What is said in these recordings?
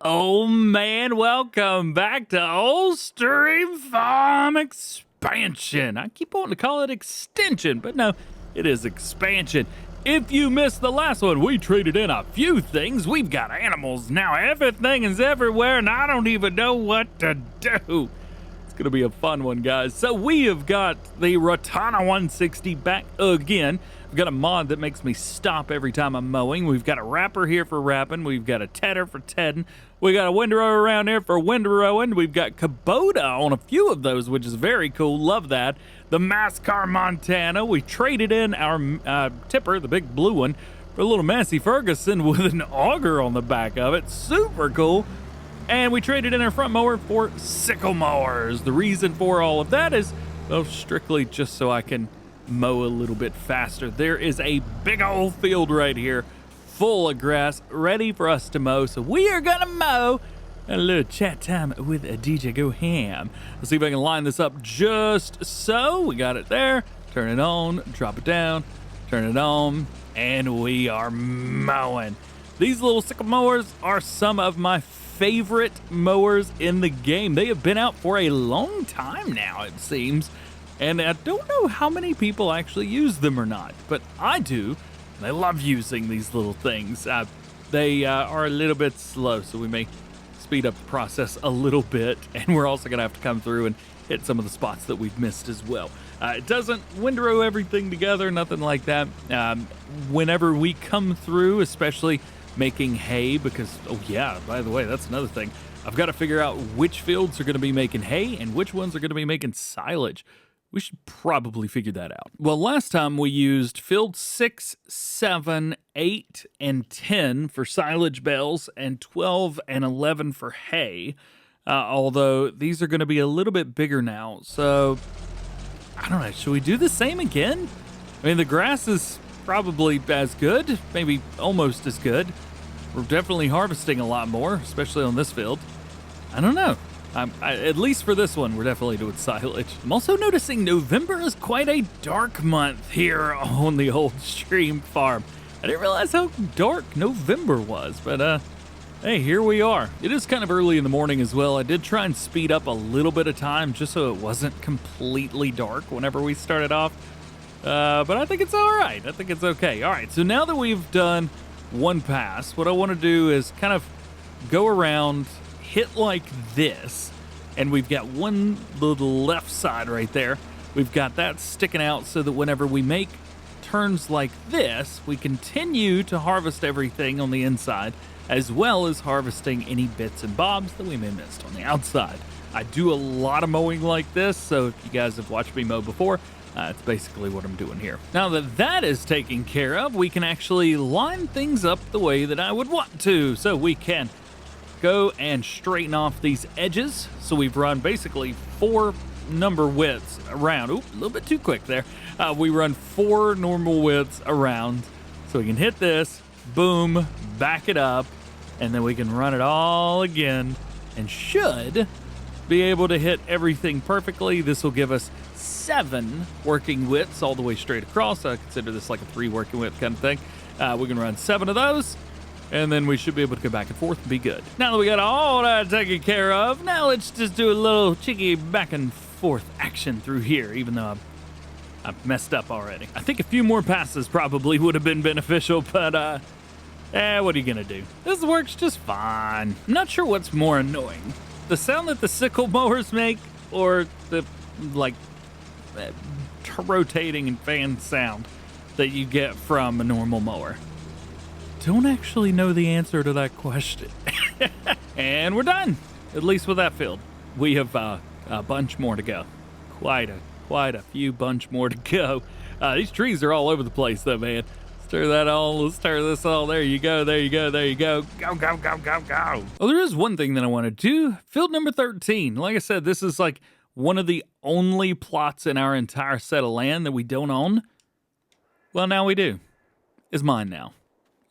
Oh man, welcome back to Old Stream Farm Expansion. I keep wanting to call it extension, but no, it is expansion. If you missed the last one, we traded in a few things. We've got animals now. Everything is everywhere, and I don't even know what to do. It's going to be a fun one, guys. So we have got the Rotana 160 back again. We've got a mod that makes me stop every time I'm mowing. We've got a wrapper here for wrapping. We've got a tedder for tedding. We got a windrower around here for windrowing. We've got Kubota on a few of those, which is very cool. Love that. The Mascar Montana. We traded in our tipper, the big blue one, for a little Massey Ferguson with an auger on the back of it. Super cool. And we traded in our front mower for sickle mowers. The reason for all of that is, well, strictly just so I can mow a little bit faster. There is a big old field right here full of grass ready for us to mow, so we are gonna mow. A little chat time with a DjGoHam. Let's see if I can line this up just so. We got it there. Turn it on, drop it down, turn it on, and we are mowing. These little sickle mowers are some of my favorite mowers in the game. They have been out for a long time now, it seems. And I don't know how many people actually use them or not, but I do. And I love using these little things. They are a little bit slow, so we may speed up the process a little bit. And we're also going to have to come through and hit some of the spots that we've missed as well. It doesn't windrow everything together, nothing like that. Whenever we come through, especially making hay, because, oh yeah, by the way, that's another thing. I've got to figure out which fields are going to be making hay and which ones are going to be making silage. We should probably figure that out. Well, last time we used field 6, 7, 8, and 10 for silage bales and 12 and 11 for hay. Although these are going to be a little bit bigger now. So, I don't know. Should we do the same again? I mean, the grass is probably as good, maybe almost as good. We're definitely harvesting a lot more, especially on this field. I don't know. At least for this one, we're definitely doing silage. I'm also noticing November is quite a dark month here on the Old Stream Farm. I didn't realize how dark November was, but hey, here we are. It is kind of early in the morning as well. I did try and speed up a little bit of time just so it wasn't completely dark whenever we started off. But I think it's all right. I think it's okay. All right, so now that we've done one pass, what I want to do is kind of go around, hit like this, and we've got one little left side right there. We've got that sticking out so that whenever we make turns like this, we continue to harvest everything on the inside, as well as harvesting any bits and bobs that we may have missed on the outside. I do a lot of mowing like this, so if you guys have watched me mow before, it's basically what I'm doing here. Now that that is taken care of, we can actually line things up the way that I would want to. So we can go and straighten off these edges. So we've run basically 4 number widths around. Oop, a little bit too quick there. We run 4 normal widths around. So we can hit this, boom, back it up, and then we can run it all again and should be able to hit everything perfectly. This will give us 7 working widths all the way straight across. I consider this like a 3 working width kind of thing. We can run 7 of those, and then we should be able to go back and forth and be good. Now that we got all that taken care of, now let's just do a little cheeky back and forth action through here, even though I've messed up already. I think a few more passes probably would have been beneficial, but what are you gonna do? This works just fine. I'm not sure what's more annoying, the sound that the sickle mowers make, or the like rotating and fan sound that you get from a normal mower. Don't actually know the answer to that question. And we're done, at least with that field. We have a bunch more to go. Quite a few bunch more to go. These trees are all over the place though, man. Stir that all, let's stir this all. There you go, there you go, there you go. Go, go, go, go, go. Well, there is one thing that I want to do. Field number 13. Like I said, this is like one of the only plots in our entire set of land that we don't own. Well, now we do. It's mine now.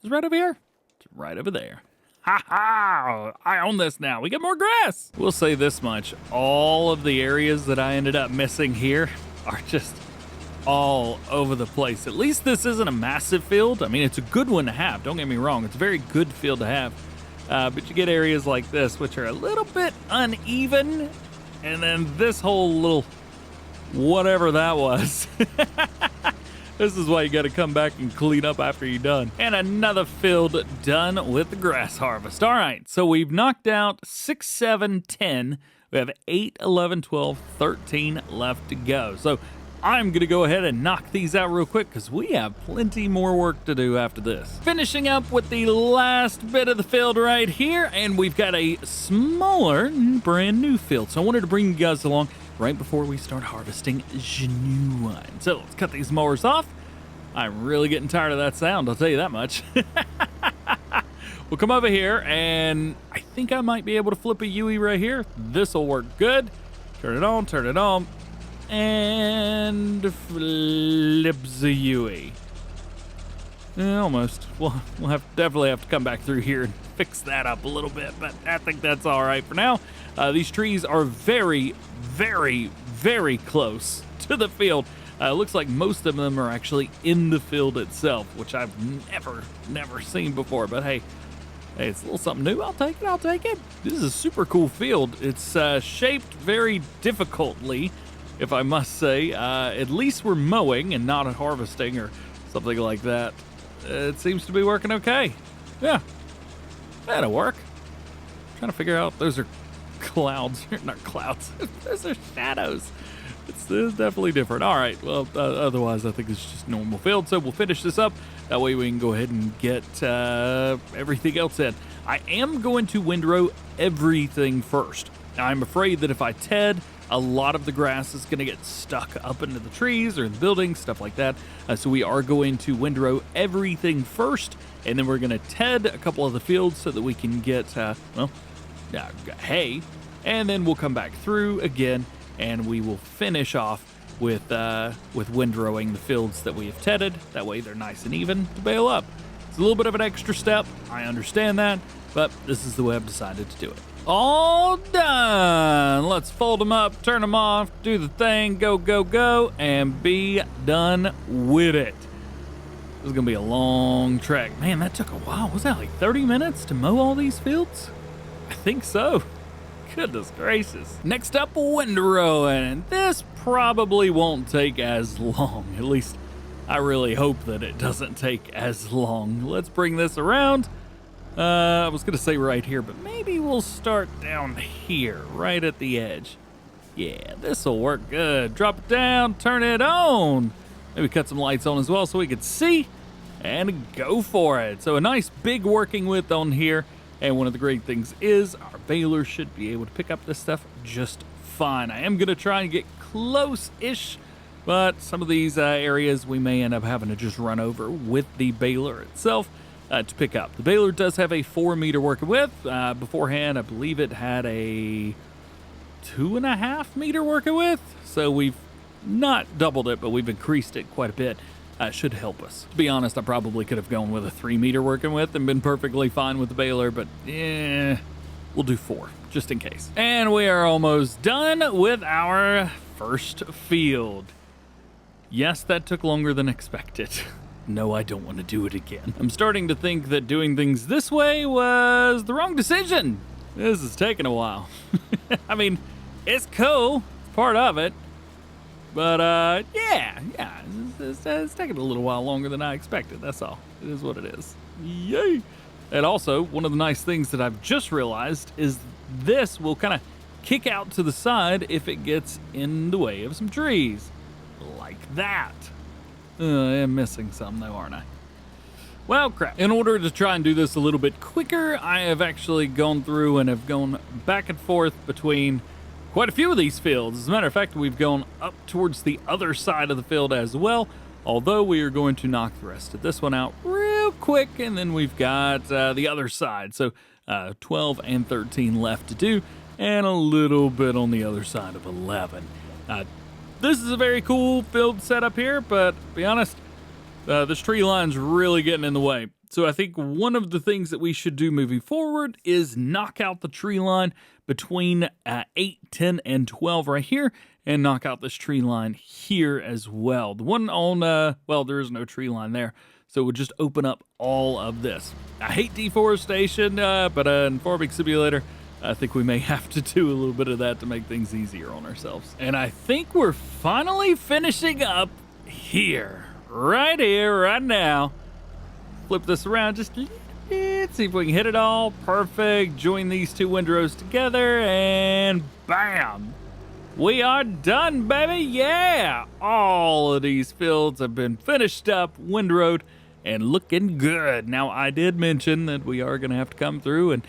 It's right over here. It's right over there. Ha ha! I own this now. We get more grass. We'll say this much. All of the areas that I ended up missing here are just all over the place. At least this isn't a massive field. I mean, it's a good one to have. Don't get me wrong. It's a very good field to have. But you get areas like this, which are a little bit uneven. And then this whole little whatever that was. This is why you got to come back and clean up after you're done. And another field done with the grass harvest. All right, so we've knocked out 6, 7, 10. We have 8, 11, 12, 13 left to go. So I'm going to go ahead and knock these out real quick because we have plenty more work to do after this. Finishing up with the last bit of the field right here, and we've got a smaller, brand new field. So I wanted to bring you guys along right before we start harvesting genuine. So let's cut these mowers off. I'm really getting tired of that sound, I'll tell you that much. We'll come over here, and I think I might be able to flip a UE right here. This will work good. Turn it on, and flip the UE. Almost. We'll definitely have to come back through here and fix that up a little bit, but I think that's all right for now. These trees are very, very, very close to the field. It looks like most of them are actually in the field itself, which I've never seen before. But hey, it's a little something new. I'll take it. This is a super cool field. It's shaped very difficultly, if I must say. At least we're mowing and not harvesting or something like that. It seems to be working okay. Yeah, that'll work. Trying to figure out, those are clouds. Not clouds. Those are shadows. It's definitely different. All right, well, otherwise I think it's just normal field. So we'll finish this up. That way we can go ahead and get everything else in. I am going to windrow everything first. Now, I'm afraid that if I TED, a lot of the grass is going to get stuck up into the trees or the buildings, stuff like that. So we are going to windrow everything first, and then we're going to TED a couple of the fields so that we can get, hay. And then we'll come back through again, and we will finish off with windrowing the fields that we have tedded. That way they're nice and even to bale up. It's a little bit of an extra step. I understand that, but this is the way I've decided to do it. All done. Let's fold them up, turn them off, do the thing, go, and be done with it. This is going to be a long trek. Man, that took a while. Was that like 30 minutes to mow all these fields? I think so. Goodness gracious. Next up, windrowing. And this probably won't take as long. At least I really hope that it doesn't take as long. Let's bring this around. I was going to say right here, but maybe we'll start down here, right at the edge. Yeah, this will work good. Drop it down, turn it on. Maybe cut some lights on as well so we can see and go for it. So a nice big working width on here. And one of the great things is our baler should be able to pick up this stuff just fine. I am going to try and get close-ish, but some of these areas we may end up having to just run over with the baler itself to pick up. The baler does have a 4-meter working width. Beforehand, I believe it had a 2.5-meter working width. So we've not doubled it, but we've increased it quite a bit. Should help us. To be honest, I probably could have gone with a 3-meter working width and been perfectly fine with the baler, but we'll do 4, just in case. And we are almost done with our first field. Yes, that took longer than expected. No, I don't want to do it again. I'm starting to think that doing things this way was the wrong decision. This is taking a while. I mean, it's cool, it's part of it. But, yeah, it's taking a little while longer than I expected, that's all. It is what it is. Yay! And also, one of the nice things that I've just realized is this will kind of kick out to the side if it gets in the way of some trees. Like that. I'm missing some though, aren't I? Well, crap. In order to try and do this a little bit quicker, I have actually gone through and have gone back and forth between quite a few of these fields. As a matter of fact, we've gone up towards the other side of the field as well, although we are going to knock the rest of this one out real quick, and then we've got the other side. So 12 and 13 left to do, and a little bit on the other side of 11. This is a very cool field setup here, but to be honest, this tree line's really getting in the way. So I think one of the things that we should do moving forward is knock out the tree line between 8, 10, and 12 right here, and knock out this tree line here as well. The one on, well, there is no tree line there, So it would just open up all of this. I hate deforestation, but in Farming Simulator, I think we may have to do a little bit of that to make things easier on ourselves. And I think we're finally finishing up here, right now. Flip this around just a little bit, see if we can hit it all. Perfect. Join these two windrows together, and bam! We are done, baby. Yeah! All of these fields have been finished up, windrowed, and looking good. Now, I did mention that we are going to have to come through and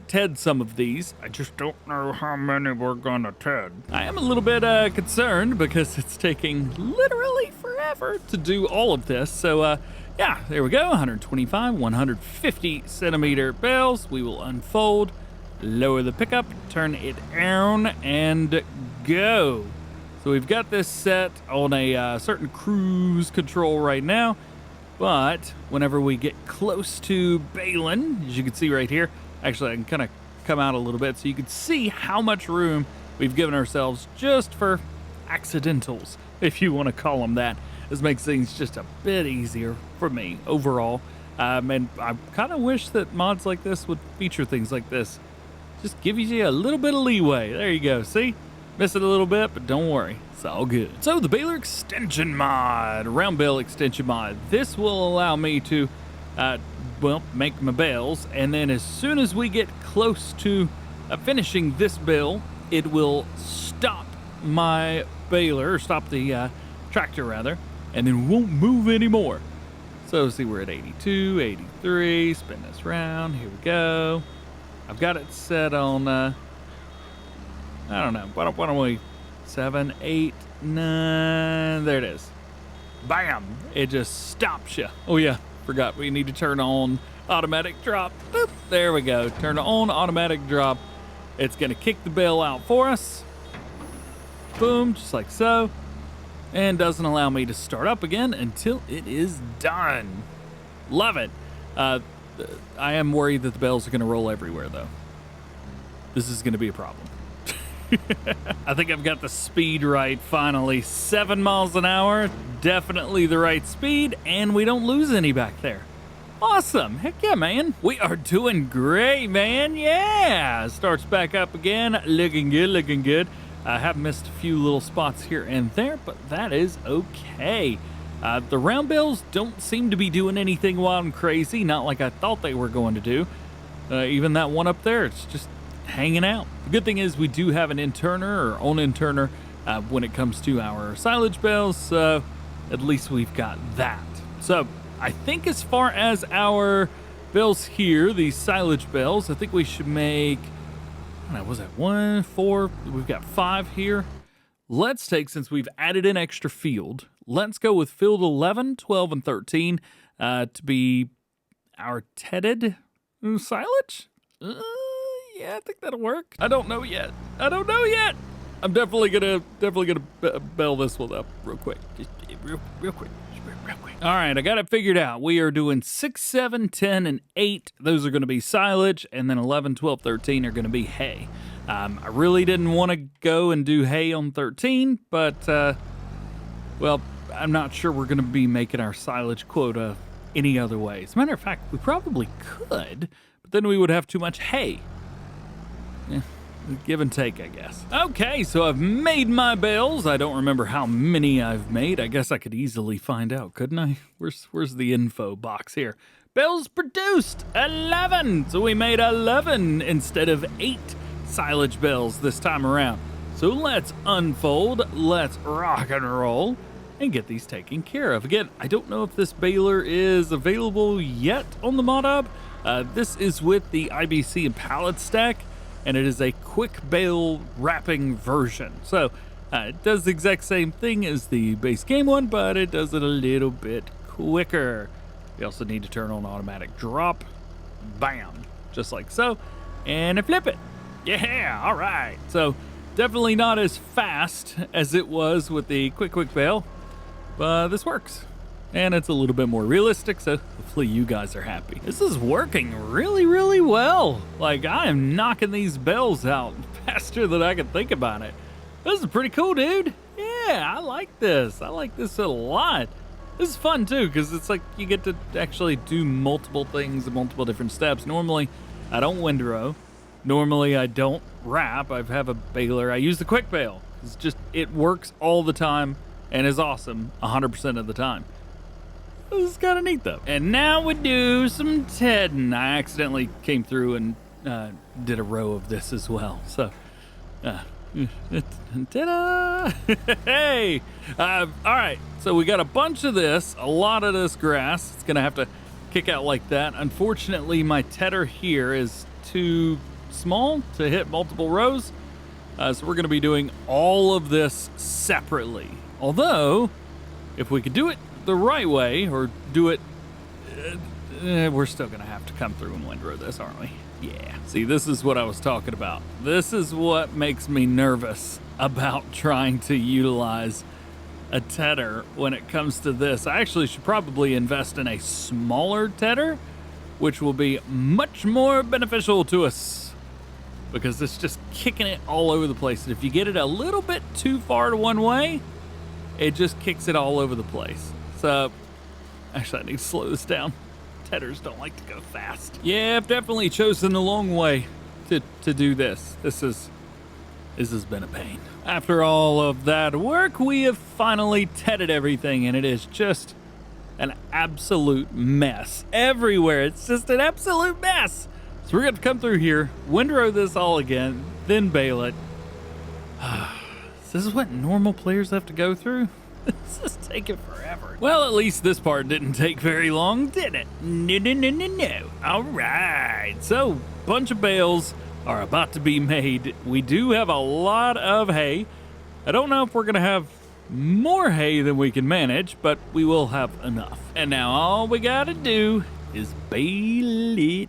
TED some of these. I just don't know how many we're gonna TED. I am a little bit concerned because it's taking literally forever to do all of this. So yeah, there we go. 125, 150 centimeter bales. We will unfold, lower the pickup, turn it down, and go. So we've got this set on a certain cruise control right now, but whenever we get close to baling, as you can see right here, actually, I can kind of come out a little bit so you can see how much room we've given ourselves just for accidentals, if you want to call them that. This makes things just a bit easier for me overall. And I kind of wish that mods like this would feature things like this. Just give you a little bit of leeway. There you go. See? Miss it a little bit, but don't worry. It's all good. So the baler extension mod, round bale extension mod. This will allow me to well, make my bales, and then as soon as we get close to finishing this bale, it will stop my baler, or stop the tractor rather, and then won't move anymore. So see, we're at 82, 83, spin this round, here we go. I've got it set on, I don't know, why don't we, 7, 8, 9, there it is. Bam, it just stops you. Oh yeah. Forgot we need to turn on automatic drop. Boop, there we go. Turn on automatic drop. It's going to kick the bale out for us. Boom, just like so. And doesn't allow me to start up again until it is done. Love it. I am worried that the bales are going to roll everywhere, though. This is going to be a problem. I think I've got the speed right finally. 7 miles an hour, definitely the right speed, and we don't lose any back there. Awesome. Heck yeah, man. We are doing great, man. Yeah. Starts back up again. Looking good, looking good. I have missed a few little spots here and there, but that is okay. The round bales don't seem to be doing anything wild and crazy, not like I thought they were going to do. Even that one up there, it's just hanging out. The good thing is we do have an interner or own interner when it comes to our silage bales, so at least we've got that. So I think as far as our bales here, these silage bales, I think we should make, I don't know, was that 1, 4? We've got 5 here. Let's take, since we've added an extra field, let's go with field 11, 12, and 13 to be our tedded silage. Yeah, I think that'll work. I don't know yet. I'm definitely gonna bell this one up real quick. Just real quick. All right, I got it figured out. We are doing 6, 7, 10, and 8. Those are gonna be silage, and then 11, 12, 13 are gonna be hay. I really didn't want to go and do hay on 13, but well, I'm not sure we're gonna be making our silage quota any other way. As a matter of fact, we probably could, but then we would have too much hay. Yeah, give and take, I guess. Okay, so I've made my bales. I don't remember how many I've made. I guess I could easily find out, couldn't I? Where's the info box here? Bales produced 11. So we made 11 instead of 8 silage bales this time around. So let's unfold, let's rock and roll, and get these taken care of. Again, I don't know if this baler is available yet on the mod hub. This is with the IBC and pallet stack, and it is a quick bale wrapping version. So it does the exact same thing as the base game one, but it does it a little bit quicker. We also need to turn on automatic drop. Bam, just like so, and I flip it. Yeah, all right. So definitely not as fast as it was with the quick bale, but this works. And it's a little bit more realistic, so hopefully you guys are happy. This is working really, really well. Like, I am knocking these bales out faster than I can think about it. This is pretty cool, dude. Yeah, I like this. I like this a lot. This is fun too, because it's like you get to actually do multiple things in multiple different steps. Normally, I don't windrow. Normally, I don't wrap. I have a baler. I use the quick bale. It works all the time and is awesome 100% of the time. This is kind of neat though. And now we do some tedding. I accidentally came through and did a row of this as well. So, ta-da! Hey! All right, so we got a bunch of this, a lot of this grass. It's gonna have to kick out like that. Unfortunately, my tedder here is too small to hit multiple rows. So we're gonna be doing all of this separately. Although, if we could do it the right way, or do it, we're still gonna have to come through and windrow this, aren't we? Yeah. See, this is what I was talking about. This is what makes me nervous about trying to utilize a tedder when it comes to this. I actually should probably invest in a smaller tedder, which will be much more beneficial to us, because it's just kicking it all over the place. And if you get it a little bit too far to one way, it just kicks it all over the place. So, actually, I need to slow this down. Tedders don't like to go fast. Yeah, I've definitely chosen the long way to do this. This has been a pain. After all of that work, we have finally tedded everything, and it is just an absolute mess everywhere. It's just an absolute mess. So we're going to come through here, windrow this all again, then bale it. This is what normal players have to go through? This is taking forever. Well, at least this part didn't take very long, did it? No. All right. So, bunch of bales are about to be made. We do have a lot of hay. I don't know if we're going to have more hay than we can manage, but we will have enough. And now all we got to do is bale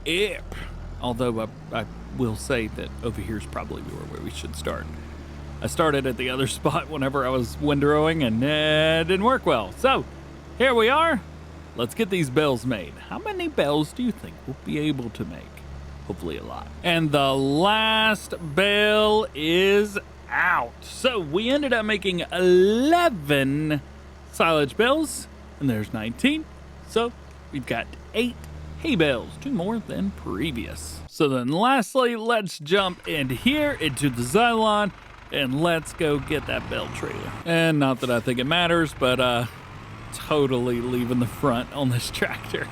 it up. Although I will say that over here is probably where we should start. I started at the other spot whenever I was windrowing, and it didn't work well. So, here we are. Let's get these bales made. How many bales do you think we'll be able to make? Hopefully a lot. And the last bale is out. So, we ended up making 11 silage bales, and there's 19. So, we've got 8 hay bales, 2 more than previous. So then lastly, let's jump in here into the Xylon, and let's go get that bale trailer. And not that I think it matters, but totally leaving the front on this tractor.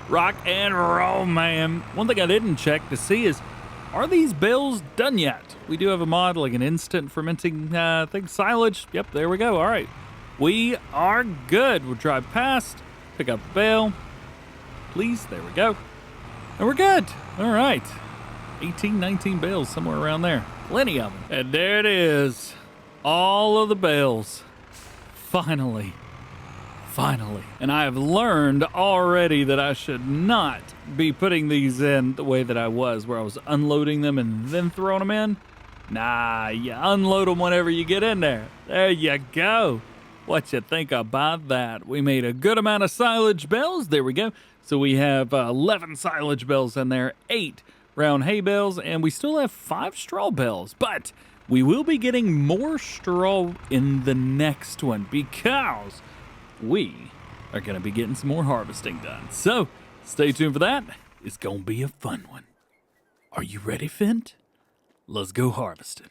Rock and roll, man. One thing I didn't check to see is, are these bales done yet? We do have a mod, like an instant fermenting thing, silage. Yep, there we go. All right, we are good. We'll drive past, pick up the bale. Please, there we go. And we're good. All right. 18, 19 bales, somewhere around there. Plenty of them. And there it is. All of the bales. Finally. And I have learned already that I should not be putting these in the way that I was, where I was unloading them and then throwing them in. Nah, you unload them whenever you get in there. There you go. What you think about that? We made a good amount of silage bales. There we go. So we have 11 silage bales in there, 8 round hay bales, and we still have 5 straw bales. But we will be getting more straw in the next one, because we are going to be getting some more harvesting done. So stay tuned for that. It's going to be a fun one. Are you ready, Fint? Let's go harvesting.